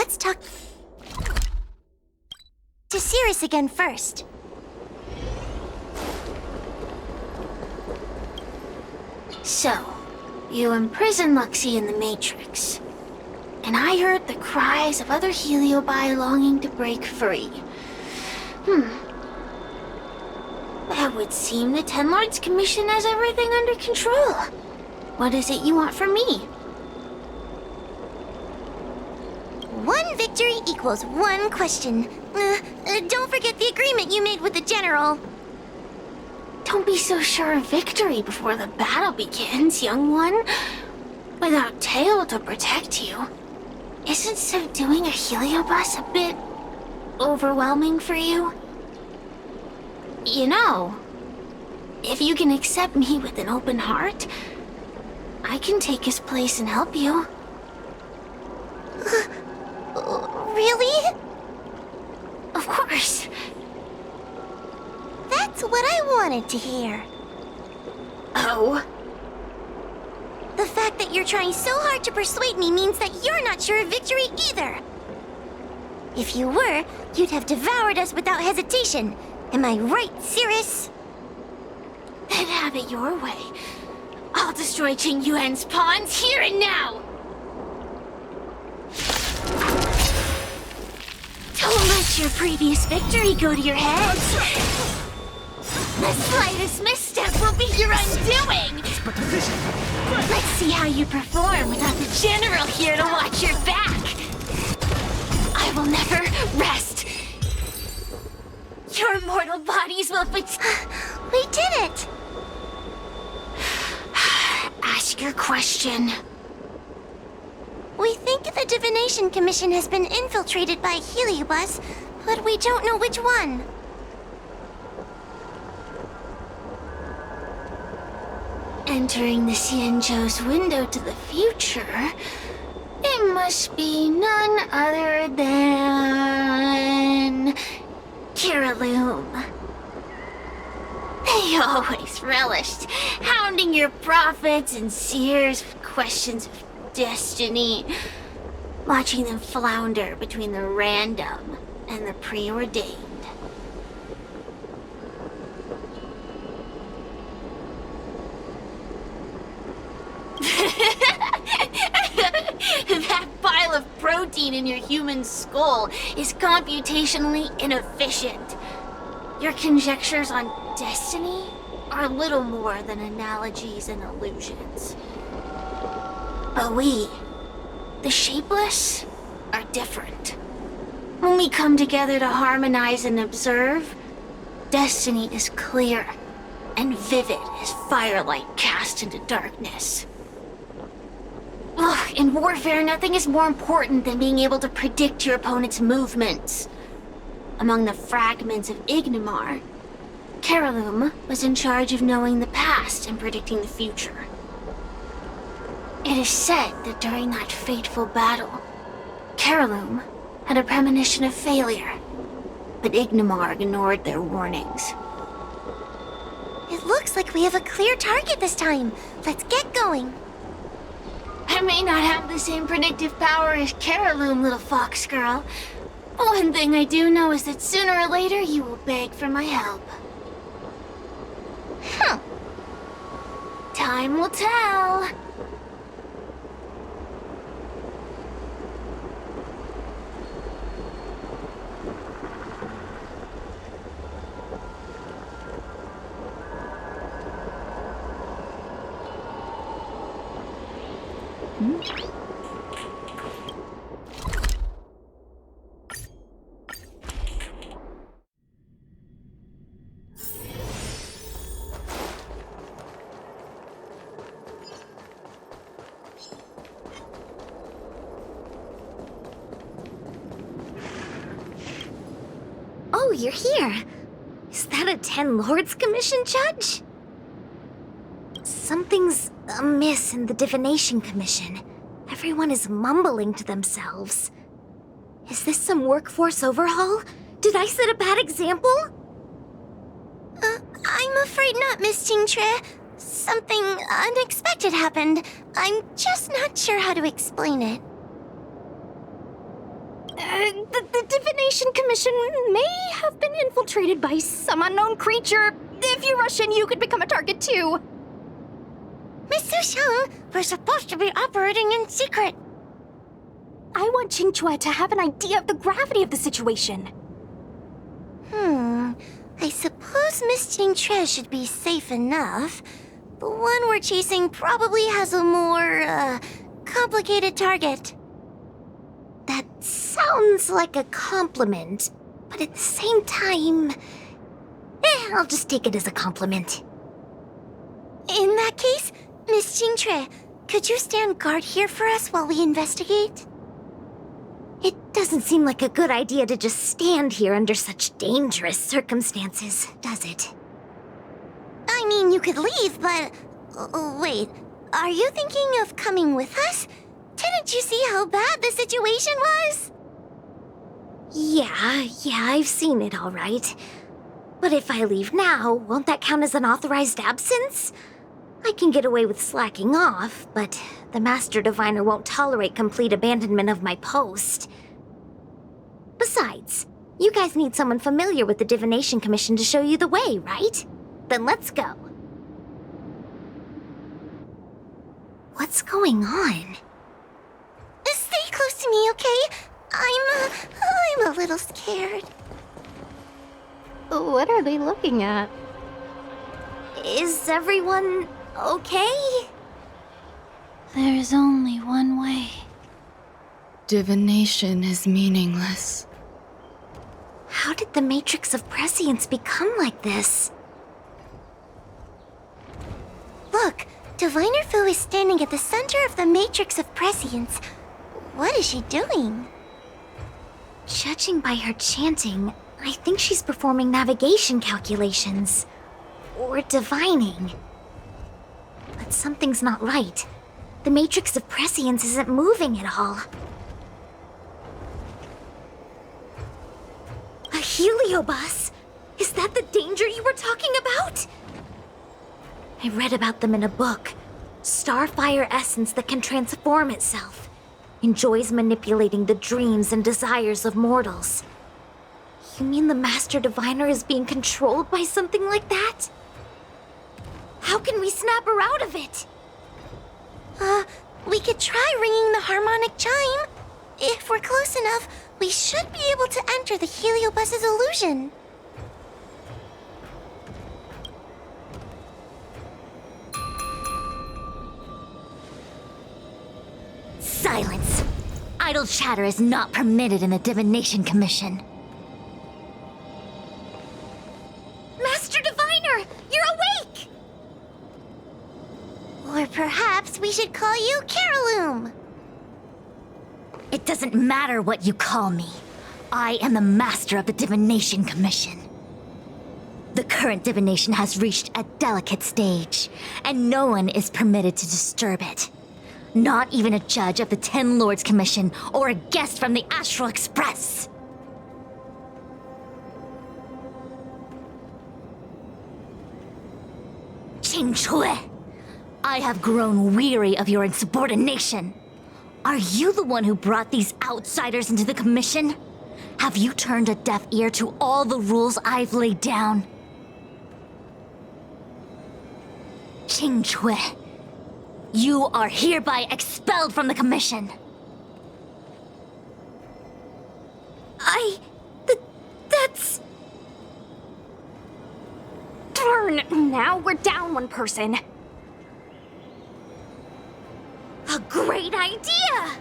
let's talk to Cirrus again first. So, you imprisoned Luxie in the Matrix. And I heard the cries of other Heliobi longing to break free. That would seem the Ten Lords Commission has everything under control. What is it you want from me? One victory equals one question. Don't forget the agreement you made with the General. Don't be so sure of victory before the battle begins, young one. Without Tail to protect you, isn't subduing a Heliobus a bit overwhelming for you? You know, if you can accept me with an open heart, I can take his place and help you. Really? Of course. That's what I wanted to hear. Oh? The fact that you're trying so hard to persuade me means that you're not sure of victory either. If you were, you'd have devoured us without hesitation. Am I right, Cirrus? Then have it your way. I'll destroy Qing Yuan's pawns here and now! Don't let your previous victory go to your head. The slightest misstep will be your undoing! Let's see how you perform without the General here to watch your back! I will never rest! Your mortal bodies will We did it! Ask your question. We think the Divination Commission has been infiltrated by Heliobus, but we don't know which one. Entering the Xianzhou's window to the future, it must be none other than Kiraloom. They always relished hounding your prophets and seers with questions of destiny, watching them flounder between the random and the preordained. That pile of protein in your human skull is computationally inefficient. Your conjectures on destiny are little more than analogies and illusions. But we, the Shapeless, are different. When we come together to harmonize and observe, destiny is clear and vivid as firelight cast into darkness. Ugh, in warfare, nothing is more important than being able to predict your opponent's movements. Among the fragments of Ignimar, Kiraloom was in charge of knowing the past and predicting the future. It is said that during that fateful battle, Kiraloom had a premonition of failure, but Ignimar ignored their warnings. It looks like we have a clear target this time. Let's get going. I may not have the same predictive power as Kiraloom, little fox girl. But one thing I do know is that sooner or later you will beg for my help. Time will tell. Oh, you're here. Is that a Ten Lords Commission judge? Something's amiss in the Divination Commission. Everyone is mumbling to themselves. Is this some workforce overhaul? Did I set a bad example? I'm afraid not, Miss Qingtre. Something unexpected happened. I'm just not sure how to explain it. The Divination Commission may have been infiltrated by some unknown creature. If you rush in, you could become a target too. Miss Sushang, we're supposed to be operating in secret. I want Qingchue to have an idea of the gravity of the situation. I suppose Miss Qingchue should be safe enough. The one we're chasing probably has a more, complicated target. That sounds like a compliment, but at the same time... I'll just take it as a compliment. In that case, Miss Qingchue, could you stand guard here for us while we investigate? It doesn't seem like a good idea to just stand here under such dangerous circumstances, does it? I mean, you could leave, but... wait, are you thinking of coming with us? Didn't you see how bad the situation was? Yeah, I've seen it all right. But if I leave now, won't that count as an authorized absence? I can get away with slacking off, but the Master Diviner won't tolerate complete abandonment of my post. Besides, you guys need someone familiar with the Divination Commission to show you the way, right? Then let's go. What's going on? Stay close to me, okay? I'm a little scared. What are they looking at? Is everyone okay? There's only one way. Divination is meaningless. How did the Matrix of Prescience become like this? Look, Diviner Fu is standing at the center of the Matrix of Prescience. What is she doing? Judging by her chanting, I think she's performing navigation calculations. Or divining. But something's not right. The Matrix of Prescience isn't moving at all. A heliobus? Is that the danger you were talking about? I read about them in a book. Starfire essence that can transform itself. Enjoys manipulating the dreams and desires of mortals. You mean the Master Diviner is being controlled by something like that? How can we snap her out of it? We could try ringing the harmonic chime. If we're close enough, we should be able to enter the heliobus's illusion. Silence! Idle chatter is not permitted in the Divination Commission. Master Diviner! You're awake! Or perhaps we should call you Caroloom. It doesn't matter what you call me. I am the master of the Divination Commission. The current divination has reached a delicate stage, and no one is permitted to disturb it. Not even a judge of the Ten Lords Commission or a guest from the Astral Express. Qingchue, I have grown weary of your insubordination. Are you the one who brought these outsiders into the Commission? Have you turned a deaf ear to all the rules I've laid down? Qingchue, you are hereby expelled from the Commission. That's... Darn! Now we're down one person. a great idea!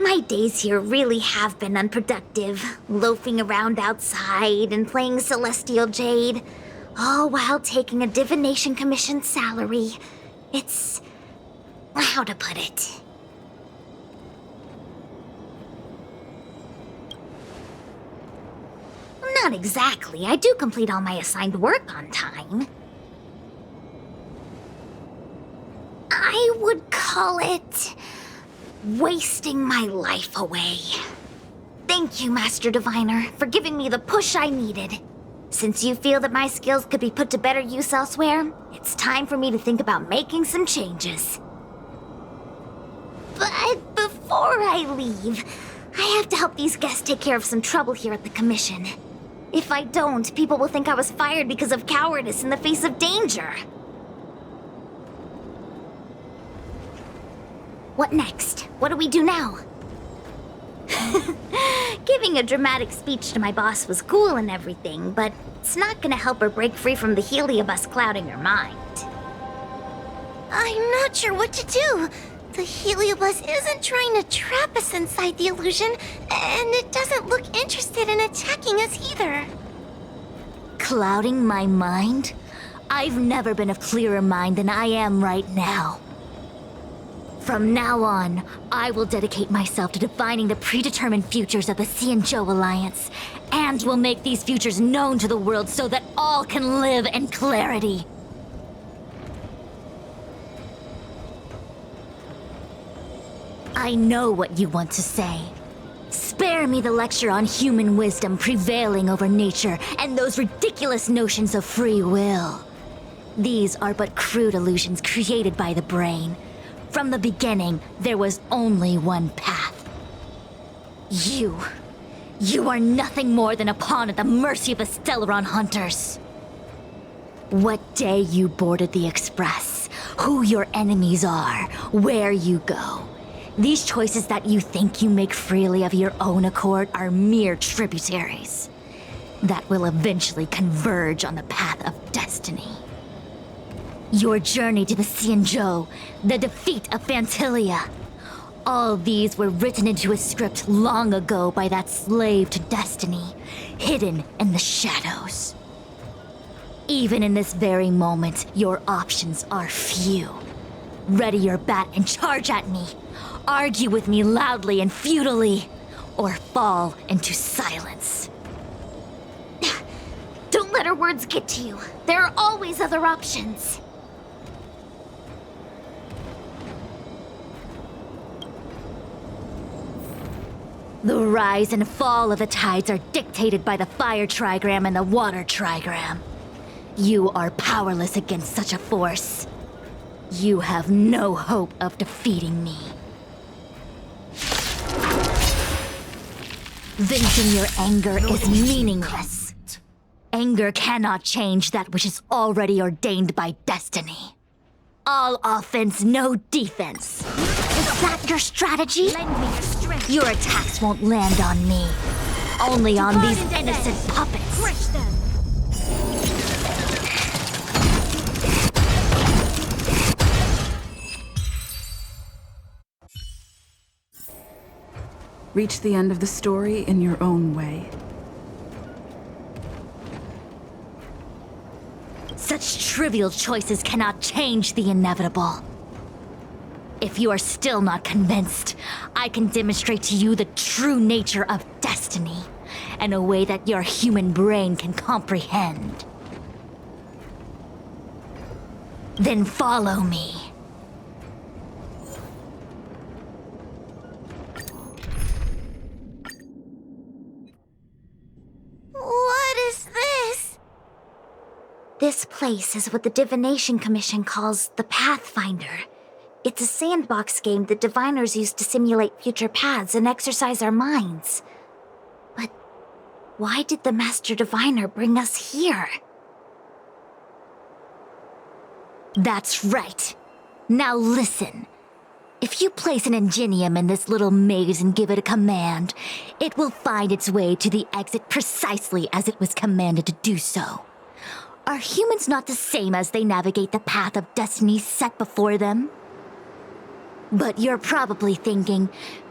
My days here really have been unproductive, loafing around outside and playing Celestial Jade, all while taking a Divination Commission salary. It's... how to put it? Not exactly. I do complete all my assigned work on time. I would call it... wasting my life away. Thank you, Master Diviner, for giving me the push I needed. Since you feel that my skills could be put to better use elsewhere, it's time for me to think about making some changes. But before I leave, I have to help these guests take care of some trouble here at the commission. If I don't, people will think I was fired because of cowardice in the face of danger. What next? What do we do now? Giving a dramatic speech to my boss was cool and everything, but it's not gonna help her break free from the heliobus clouding her mind. I'm not sure what to do. The heliobus isn't trying to trap us inside the illusion, and it doesn't look interested in attacking us either. Clouding my mind? I've never been of clearer mind than I am right now. From now on, I will dedicate myself to defining the predetermined futures of the Xianzhou Alliance, and will make these futures known to the world so that all can live in clarity. I know what you want to say. Spare me the lecture on human wisdom prevailing over nature and those ridiculous notions of free will. These are but crude illusions created by the brain. From the beginning, there was only one path. You are nothing more than a pawn at the mercy of the Stellaron hunters. What day you boarded the Express, who your enemies are, where you go. These choices that you think you make freely of your own accord are mere tributaries that will eventually converge on the path of destiny. Your journey to the Xianzhou, the defeat of Phantilia. All these were written into a script long ago by that slave to destiny, hidden in the shadows. Even in this very moment, your options are few. Ready your bat and charge at me. Argue with me loudly and futilely, or fall into silence. Don't let her words get to you. There are always other options. The rise and fall of the tides are dictated by the fire trigram and the water trigram. You are powerless against such a force. You have no hope of defeating me. Venting your anger is meaningless. Anger cannot change that which is already ordained by destiny. All offense, no defense. Is that your strategy? Lend me your strength. Your attacks won't land on me. Only on these innocent puppets. Crush them. Reach the end of the story in your own way. Such trivial choices cannot change the inevitable. If you are still not convinced, I can demonstrate to you the true nature of destiny in a way that your human brain can comprehend. Then follow me. What is this? This place is what the Divination Commission calls the Pathfinder. It's a sandbox game that diviners use to simulate future paths and exercise our minds. But why did the Master Diviner bring us here? That's right. Now listen. If you place an ingenium in this little maze and give it a command, it will find its way to the exit precisely as it was commanded to do so. Are humans not the same as they navigate the path of destiny set before them? But you're probably thinking,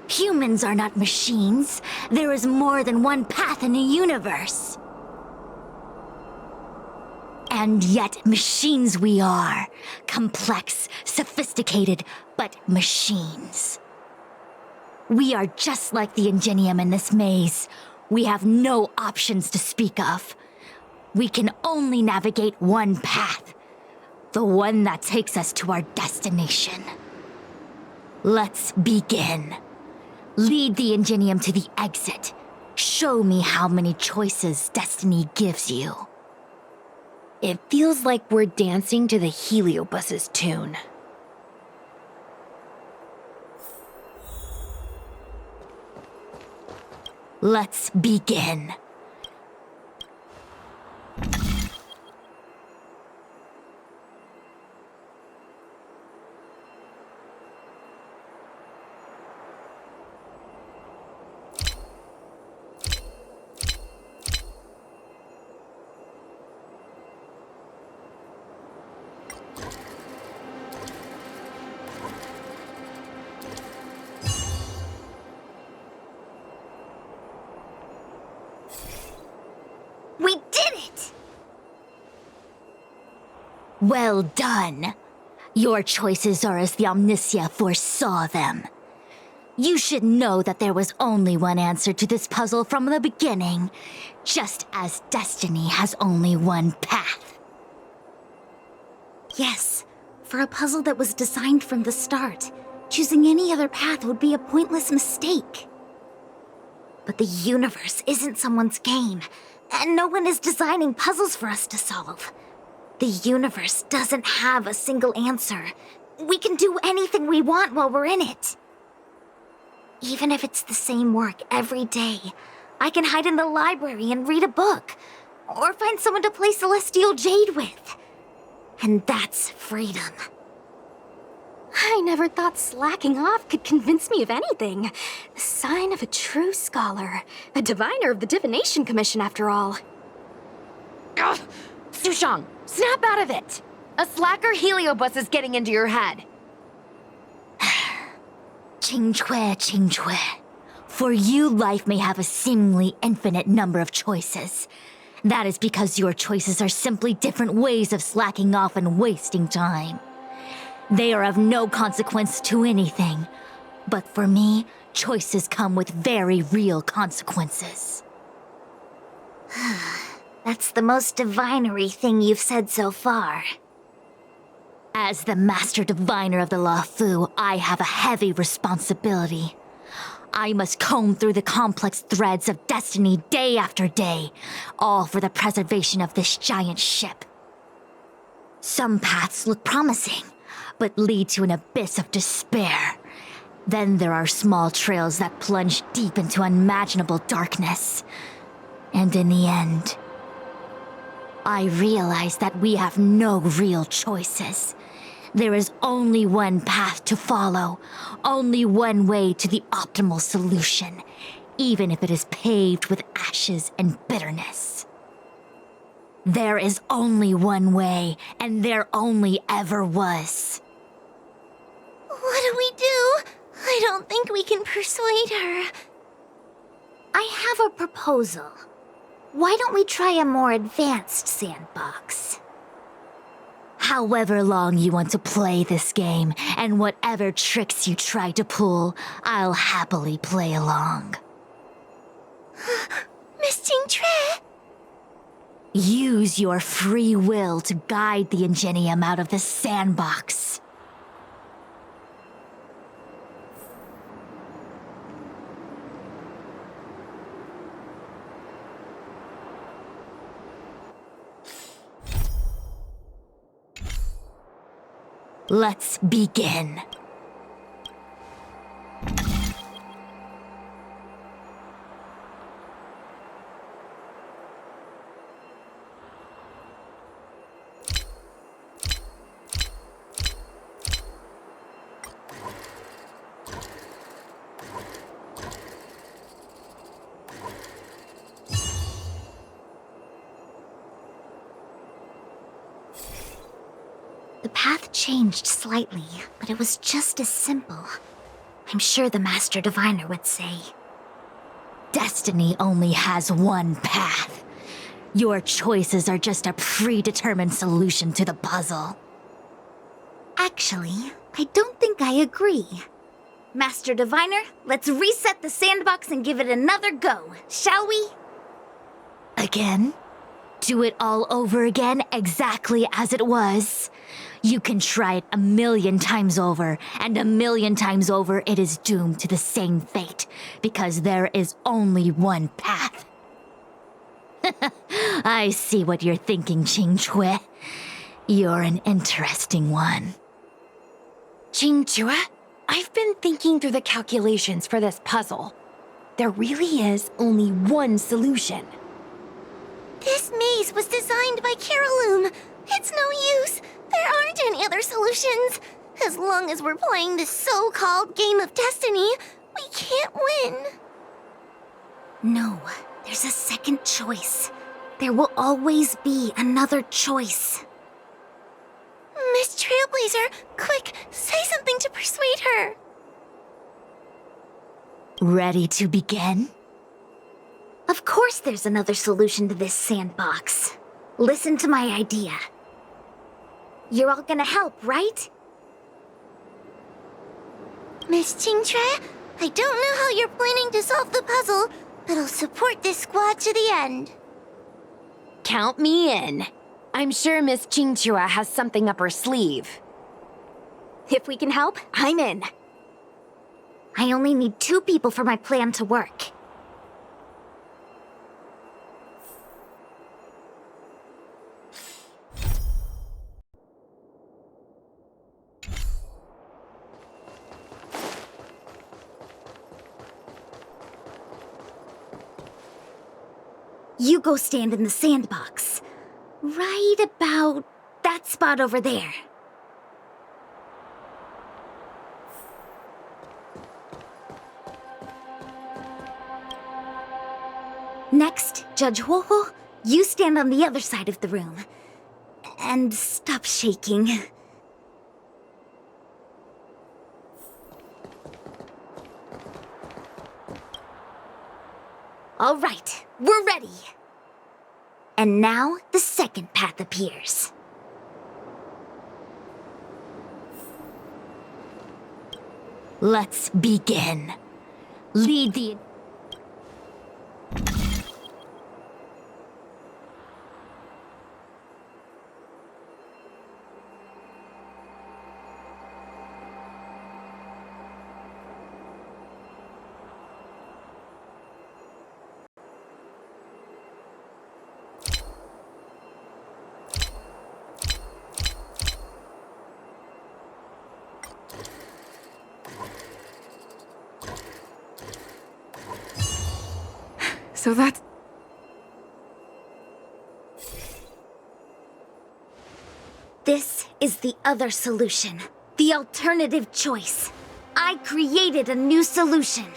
humans are not machines. There is more than one path in the universe. And yet machines we are. Complex, sophisticated, but machines. We are just like the ingenium in this maze. We have no options to speak of. We can only navigate one path. The one that takes us to our destination. Let's begin. Lead the ingenium to the exit. Show me how many choices destiny gives you. It feels like we're dancing to the Heliobus's tune. Let's begin. We did it! Well done. Your choices are as the Omniscia foresaw them. You should know that there was only one answer to this puzzle from the beginning, just as destiny has only one path. Yes, for a puzzle that was designed from the start, choosing any other path would be a pointless mistake. But the universe isn't someone's game, and no one is designing puzzles for us to solve. The universe doesn't have a single answer. We can do anything we want while we're in it. Even if it's the same work every day, I can hide in the library and read a book, or find someone to play Celestial Jade with. And that's freedom. I never thought slacking off could convince me of anything. The sign of a true scholar. A diviner of the Divination Commission, after all. Ugh! Sushang, snap out of it! A slacker heliobus is getting into your head. Qingque. For you, life may have a seemingly infinite number of choices. That is because your choices are simply different ways of slacking off and wasting time. They are of no consequence to anything. But for me, choices come with very real consequences. That's the most divinery thing you've said so far. As the Master Diviner of the Luofu, I have a heavy responsibility. I must comb through the complex threads of destiny day after day, all for the preservation of this giant ship. Some paths look promising, but lead to an abyss of despair. Then there are small trails that plunge deep into unimaginable darkness. And in the end, I realize that we have no real choices. There is only one path to follow, only one way to the optimal solution, even if it is paved with ashes and bitterness. There is only one way, and there only ever was. What do we do? I don't think we can persuade her. I have a proposal. Why don't we try a more advanced sandbox? However long you want to play this game, and whatever tricks you try to pull, I'll happily play along. Miss Qingque? Use your free will to guide the Ingenium out of the sandbox. Let's begin. The path changed slightly, but it was just as simple. I'm sure the Master Diviner would say. Destiny only has one path. Your choices are just a predetermined solution to the puzzle. Actually, I don't think I agree. Master Diviner, let's reset the sandbox and give it another go, shall we? Again? Do it all over again, exactly as it was. You can try it 1,000,000 times over, and 1,000,000 times over it is doomed to the same fate, because there is only one path. I see what you're thinking, Qingque. You're an interesting one. Qingque, I've been thinking through the calculations for this puzzle. There really is only one solution. This maze was designed by Caroloom. It's no use. There aren't any other solutions. As long as we're playing this so-called game of destiny, we can't win. No, there's a second choice. There will always be another choice. Miss Trailblazer, quick, say something to persuade her. Ready to begin? Of course there's another solution to this sandbox. Listen to my idea. You're all gonna help, right? Miss Qingtre, I don't know how you're planning to solve the puzzle, but I'll support this squad to the end. Count me in. I'm sure Miss Qingchua has something up her sleeve. If we can help, I'm in. I only need 2 people for my plan to work. You go stand in the sandbox. Right about that spot over there. Next, Judge Huohuo, you stand on the other side of the room. And stop shaking. All right, we're ready. And now the second path appears. Let's begin. Lead the... So that's... This is the other solution. The alternative choice. I created a new solution.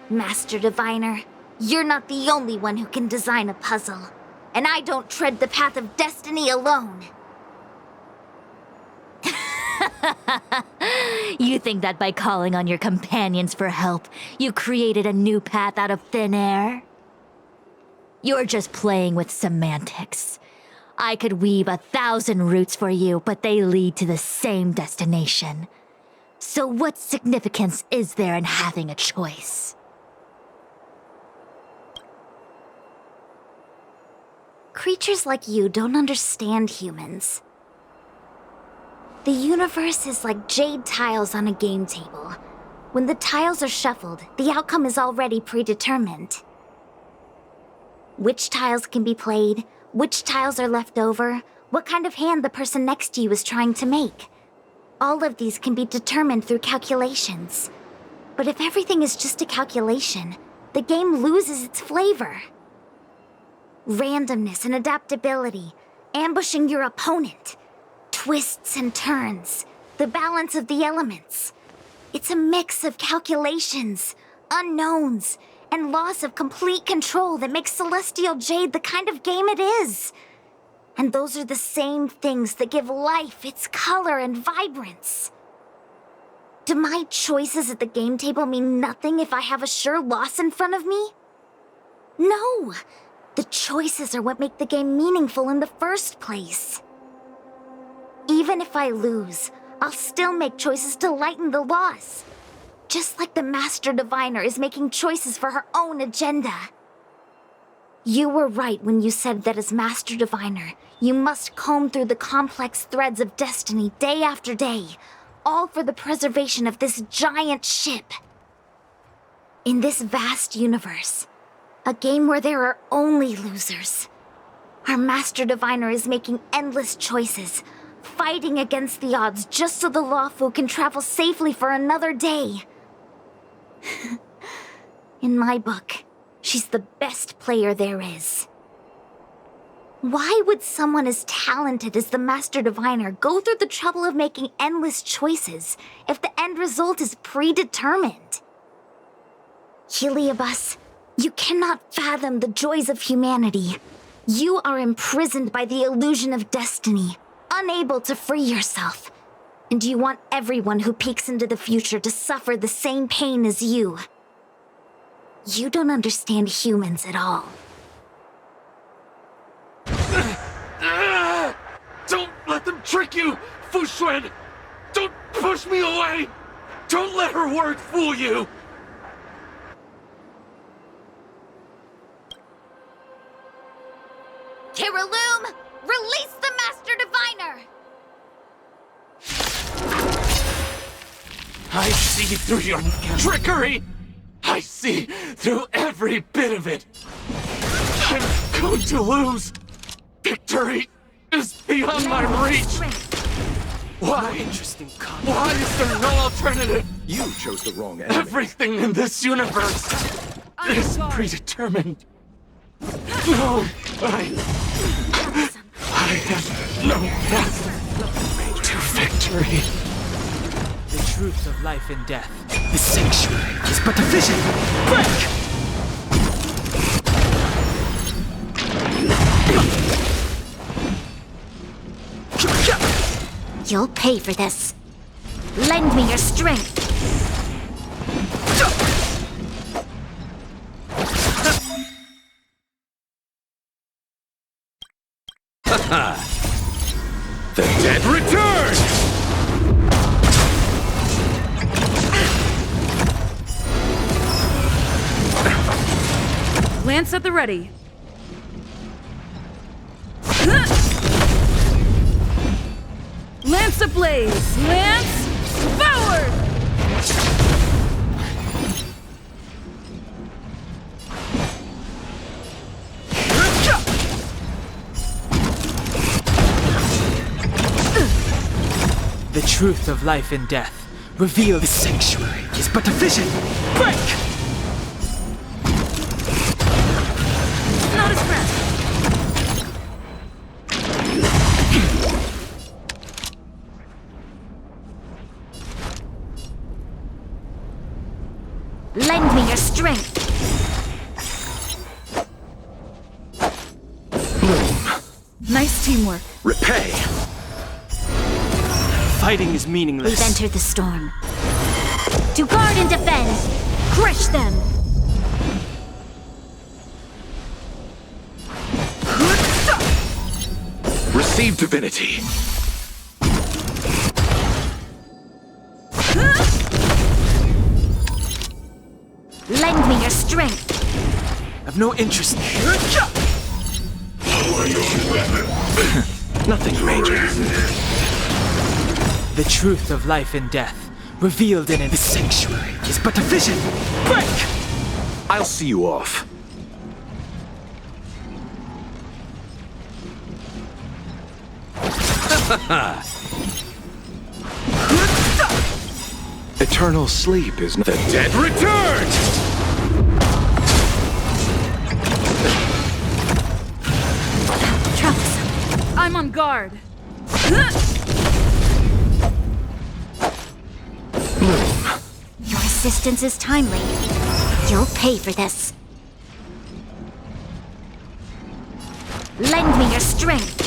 Master Diviner, you're not the only one who can design a puzzle. And I don't tread the path of destiny alone. You think that by calling on your companions for help, you created a new path out of thin air? You're just playing with semantics. I could weave 1,000 routes for you, but they lead to the same destination. So what significance is there in having a choice? Creatures like you don't understand humans. The universe is like jade tiles on a game table. When the tiles are shuffled, the outcome is already predetermined. Which tiles can be played, which tiles are left over, what kind of hand the person next to you is trying to make. All of these can be determined through calculations. But if everything is just a calculation, the game loses its flavor. Randomness and adaptability, ambushing your opponent, twists and turns, the balance of the elements. It's a mix of calculations, unknowns, and loss of complete control that makes Celestial Jade the kind of game it is. And those are the same things that give life its color and vibrance. Do my choices at the game table mean nothing if I have a sure loss in front of me? No! The choices are what make the game meaningful in the first place. Even if I lose, I'll still make choices to lighten the loss. Just like the Master Diviner is making choices for her own agenda. You were right when you said that as Master Diviner, you must comb through the complex threads of destiny day after day, all for the preservation of this giant ship. In this vast universe, a game where there are only losers, our Master Diviner is making endless choices, fighting against the odds just so the Lawfu can travel safely for another day. In my book, she's the best player there is. Why would someone as talented as the Master Diviner go through the trouble of making endless choices if the end result is predetermined? Heliobus, you cannot fathom the joys of humanity. You are imprisoned by the illusion of destiny, unable to free yourself. And you want everyone who peeks into the future to suffer the same pain as you. You don't understand humans at all. Don't let them trick you, Fu Xuan! Don't push me away! Don't let her word fool you! Kiriloom, release the Master Diviner! I see through your trickery! I see through every bit of it! I'm going to lose! Victory is beyond my reach! Why? Interesting comment. Why is there no alternative? You chose the wrong enemy. Everything in this universe is predetermined. No, I have no path to victory. The truth of life and death. The sanctuary is but a vision. Break! You'll pay for this. Lend me your strength. The dead return! Lance at the ready. Lance ablaze! Lance forward! The truth of life and death. Reveal the sanctuary is but a vision. Break! Not a scratch. Lend me your strength. Nice teamwork. Repay! Fighting is meaningless. We've entered the storm. To guard and defend! Crush them! Receive divinity. Lend me your strength. I've no interest. Nothing major. The truth of life and death. Revealed in it. The sanctuary is but a vision. Break! I'll see you off. Eternal sleep is the dead returned! Troublesome. I'm on guard. Your assistance is timely. You'll pay for this. Lend me your strength.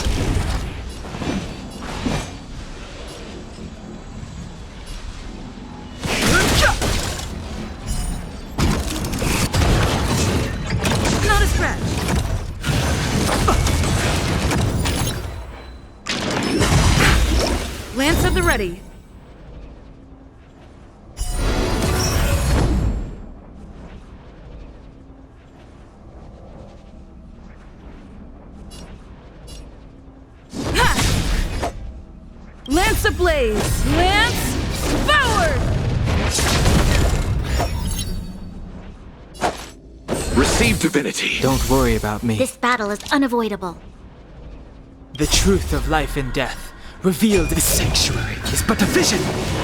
Not a scratch. Lance at the ready. Lance ablaze! Lance forward! Receive divinity. Don't worry about me. This battle is unavoidable. The truth of life and death. Revealed in the sanctuary is but a vision.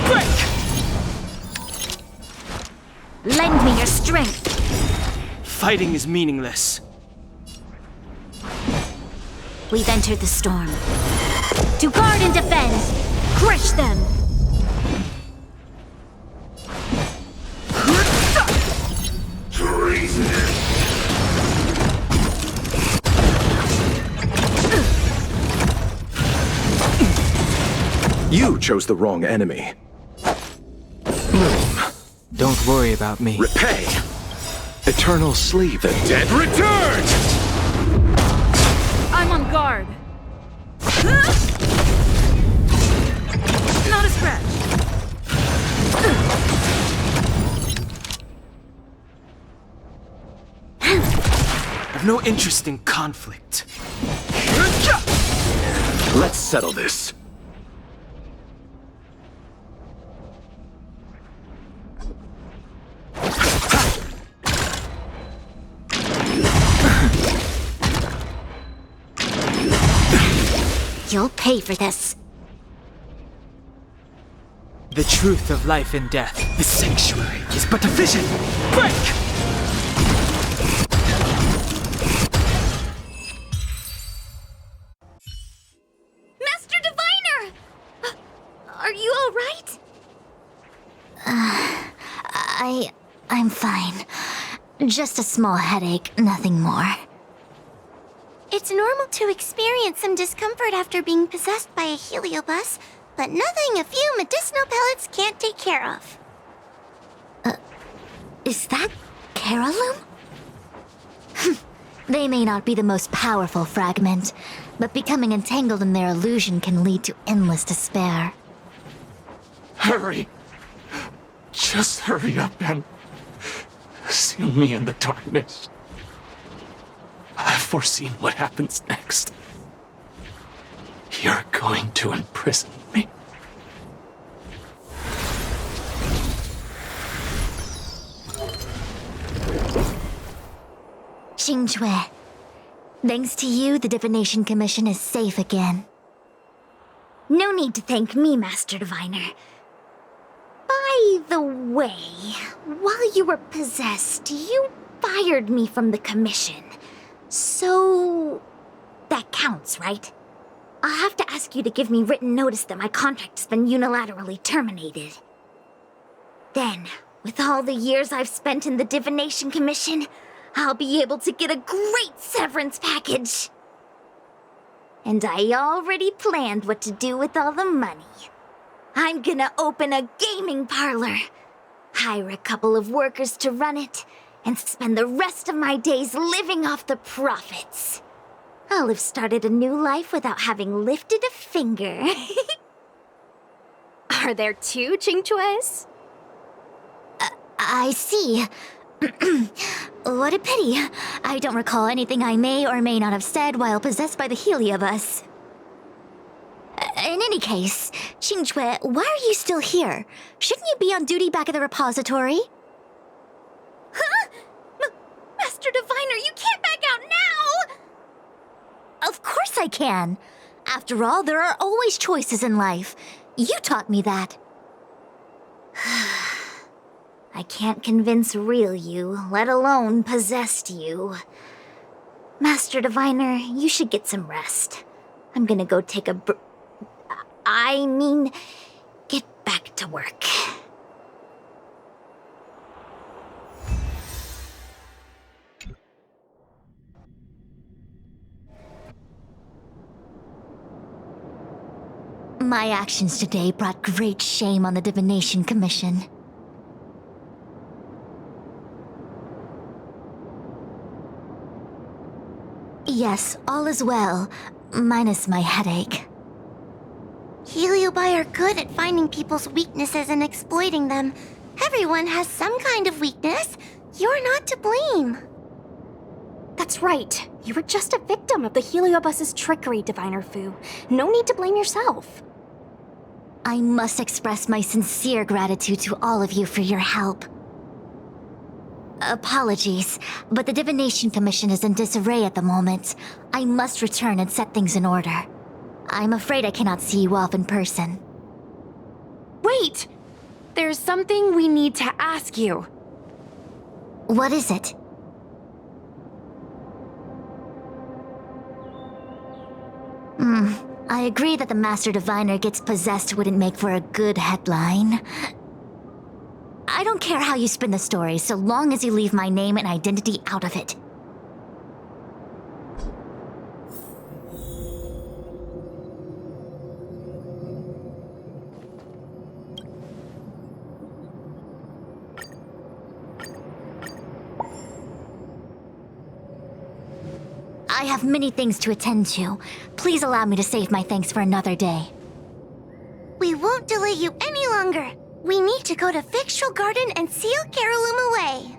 Break! Lend me your strength. Fighting is meaningless. We've entered the storm. To guard and defend! Crush them! You chose the wrong enemy. Don't worry about me. Repay! Eternal sleep. The dead return! I'm on guard. Not a scratch. I've no interest in conflict. Let's settle this. You'll pay for this. The truth of life and death. The sanctuary is but a vision. Break! Master Diviner! Are you all right? I'm fine. Just a small headache, nothing more. It's normal to experience some discomfort after being possessed by a heliobus, but nothing a few medicinal pellets can't take care of. Is that Carolum? They may not be the most powerful fragment, but becoming entangled in their illusion can lead to endless despair. Hurry! Just hurry up and seal me in the darkness. I've foreseen what happens next. You're going to imprison me. Xingque, thanks to you, the Divination Commission is safe again. No need to thank me, Master Diviner. By the way, while you were possessed, you fired me from the commission. So... that counts, right? I'll have to ask you to give me written notice that my contract has been unilaterally terminated. Then, with all the years I've spent in the Divination Commission, I'll be able to get a great severance package. And I already planned what to do with all the money. I'm gonna open a gaming parlor, hire a couple of workers to run it, and spend the rest of my days living off the profits. I'll have started a new life without having lifted a finger. Are there two Xingques? I see. What a pity. I don't recall anything I may or may not have said while possessed by the Heliobus. In any case, Xingque, why are you still here? Shouldn't you be on duty back at the repository? Huh? Master Diviner, you can't back out now! Of course I can. After all, there are always choices in life. You taught me that. I can't convince real you, let alone possessed you. Master Diviner, you should get some rest. I'm gonna go take a get back to work. My actions today brought great shame on the Divination Commission. Yes, all is well, minus my headache. Heliobi are good at finding people's weaknesses and exploiting them. Everyone has some kind of weakness. You're not to blame. That's right. You were just a victim of the Heliobus's trickery, Diviner Fu. No need to blame yourself. I must express my sincere gratitude to all of you for your help. Apologies, but the Divination Commission is in disarray at the moment. I must return and set things in order. I'm afraid I cannot see you off in person. Wait! There's something we need to ask you. What is it? I agree that the Master Diviner gets possessed wouldn't make for a good headline. I don't care how you spin the story, so long as you leave my name and identity out of it. I have many things to attend to. Please allow me to save my thanks for another day. We won't delay you any longer. We need to go to Victual Garden and seal Carolum away.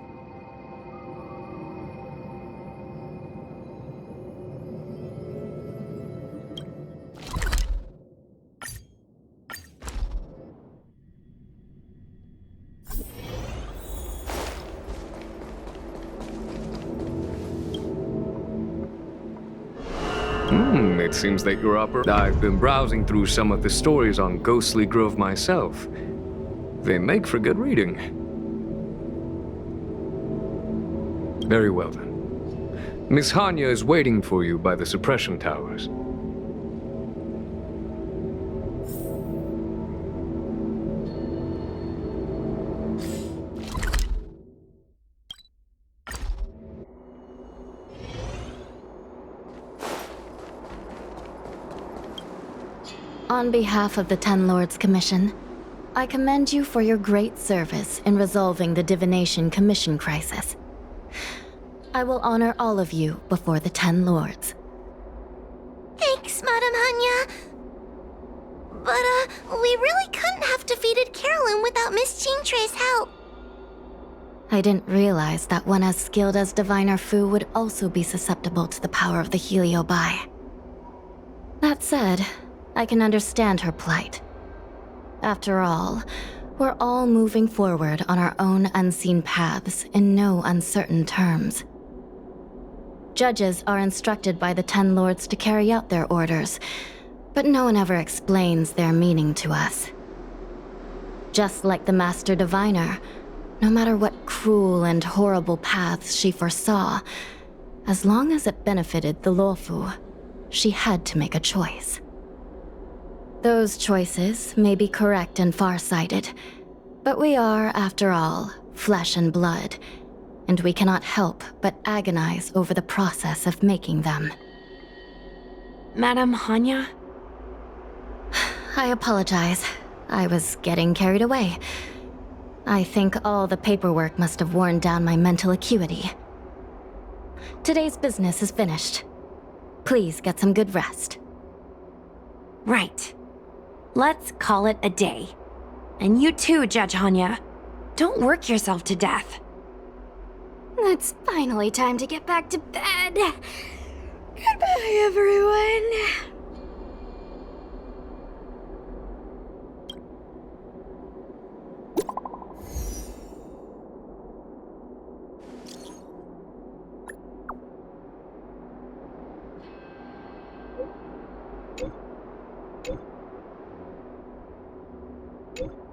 It seems that you're up. I've been browsing through some of the stories on Ghostly Grove myself. They make for good reading. Very well then. Miss Hanya is waiting for you by the suppression towers. On behalf of the Ten Lords Commission, I commend you for your great service in resolving the Divination Commission crisis. I will honor all of you before the Ten Lords. Thanks, Madam Hanya. But, we really couldn't have defeated Carolyn without Miss Jean-Trey's help. I didn't realize that one as skilled as Diviner Fu would also be susceptible to the power of the Heliobi. That said, I can understand her plight. After all, we're all moving forward on our own unseen paths in no uncertain terms. Judges are instructed by the Ten Lords to carry out their orders, but no one ever explains their meaning to us. Just like the Master Diviner, no matter what cruel and horrible paths she foresaw, as long as it benefited the Luofu, she had to make a choice. Those choices may be correct and far-sighted, but we are, after all, flesh and blood, and we cannot help but agonize over the process of making them. Madam Hanya? I apologize. I was getting carried away. I think all the paperwork must have worn down my mental acuity. Today's business is finished. Please get some good rest. Right. Let's call it a day. And you too, Judge Hanya. Don't work yourself to death. It's finally time to get back to bed. Goodbye, everyone. you